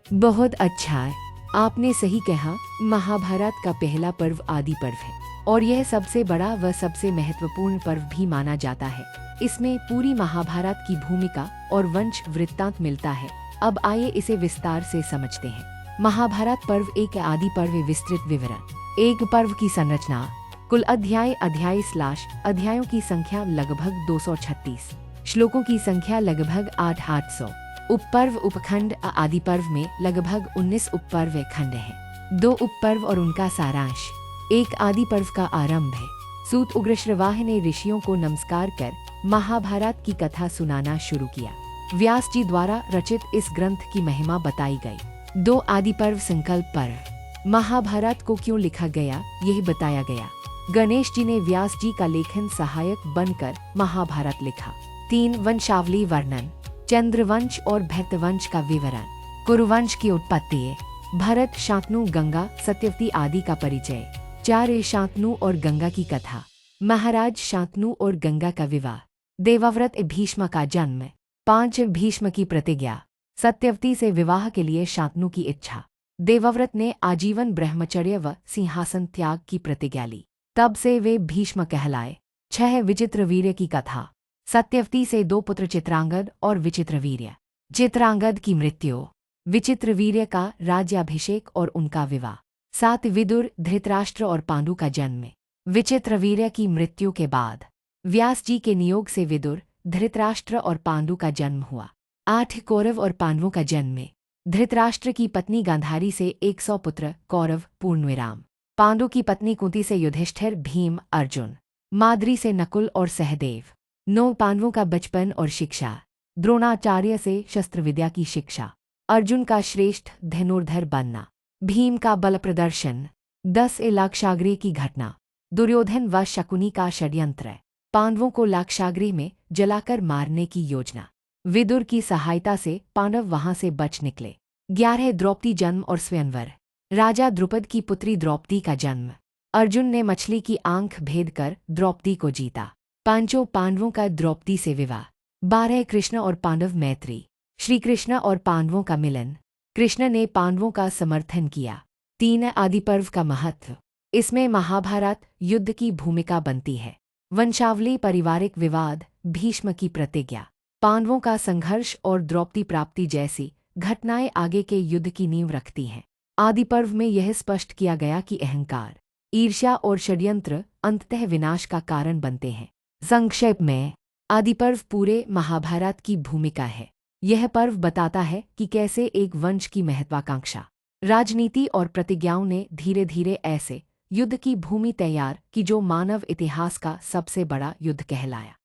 बहुत अच्छा है, आपने सही कहा। महाभारत का पहला पर्व आदि पर्व है और यह सबसे बड़ा व सबसे महत्वपूर्ण पर्व भी माना जाता है। इसमें पूरी महाभारत की भूमिका और वंश वृत्तांत मिलता है। अब आइए इसे विस्तार से समझते हैं। महाभारत पर्व एक आदि पर्व विस्तृत विवरण। एक पर्व की संरचना। कुल अध्यायों की संख्या लगभग 236, श्लोकों की संख्या लगभग 800। उपपर्व उपखंड। आदि पर्व में लगभग 19 उपपर्व खंड हैं। 2 उपपर्व और उनका सारांश। एक आदि पर्व का आरंभ है। सूत उग्र श्रवाह ने ऋषियों को नमस्कार कर महाभारत की कथा सुनाना शुरू किया। व्यास जी द्वारा रचित इस ग्रंथ की महिमा बताई गई। 2 आदि पर्व संकल्प पर्व। महाभारत को क्यों लिखा गया यह बताया गया। गणेश जी ने व्यास जी का लेखन सहायक बनकर महाभारत लिखा। 3 वंशावली वर्णन। चंद्रवंश और भरतवंश का विवरण। कुरुवंश की उत्पत्ति। भरत, शांतनु, गंगा, सत्यवती आदि का परिचय। 4 शांतनु और गंगा की कथा। महाराज शांतनु और गंगा का विवाह। देवव्रत भीष्म का जन्म। 5 भीष्म की प्रतिज्ञा। सत्यवती से विवाह के लिए शांतनु की इच्छा। देवव्रत ने आजीवन ब्रह्मचर्य व सिंहासन त्याग की प्रतिज्ञा ली, तब से वे भीष्म कहलाए। 6 विचित्रवीर्य की कथा। सत्यवती से 2 पुत्र चित्रांगद और विचित्रवीर्य। चित्रांगद की मृत्यु। विचित्रवीर्य का राज्याभिषेक और उनका विवाह। 7 विदुर, धृतराष्ट्र और पांडु का जन्म। विचित्रवीर्य की मृत्यु के बाद व्यास जी के नियोग से विदुर, धृतराष्ट्र और पांडु का जन्म हुआ। 8 कौरव और पांडवों का जन्म। धृतराष्ट्र की पत्नी गांधारी से 100 पुत्र कौरव पूर्णविराम। पांडु की पत्नी कुंती से युधिष्ठिर, भीम, अर्जुन। माद्री से नकुल और सहदेव। 9 पांडवों का बचपन और शिक्षा। द्रोणाचार्य से शस्त्र विद्या की शिक्षा। अर्जुन का श्रेष्ठ धनुर्धर बनना। भीम का बल प्रदर्शन। 10 लाक्षागृह की घटना। दुर्योधन व शकुनी का षड्यंत्र। पांडवों को लाक्षागृह में जलाकर मारने की योजना। विदुर की सहायता से पांडव वहां से बच निकले। 11 द्रौपदी जन्म और स्वयंवर। राजा द्रुपद की पुत्री द्रौपदी का जन्म। अर्जुन ने मछली की आंख भेद कर द्रौपदी को जीता। 5 पांडवों का द्रौपदी से विवाह। 12 कृष्ण और पांडव मैत्री। श्री कृष्ण और पांडवों का मिलन। कृष्ण ने पांडवों का समर्थन किया। 3 आदि पर्व का महत्व। इसमें महाभारत युद्ध की भूमिका बनती है। वंशावली, पारिवारिक विवाद, भीष्म की प्रतिज्ञा, पांडवों का संघर्ष और द्रौपदी प्राप्ति जैसी घटनाएं आगे के युद्ध की नींव रखती हैं। आदि पर्व में यह स्पष्ट किया गया कि अहंकार, ईर्ष्या और षड्यंत्र अंततः विनाश का कारण बनते हैं। संक्षेप में, आदि पर्व पूरे महाभारत की भूमिका है। यह पर्व बताता है कि कैसे एक वंश की महत्वाकांक्षा, राजनीति और प्रतिज्ञाओं ने धीरे धीरे ऐसे युद्ध की भूमि तैयार की जो मानव इतिहास का सबसे बड़ा युद्ध कहलाया।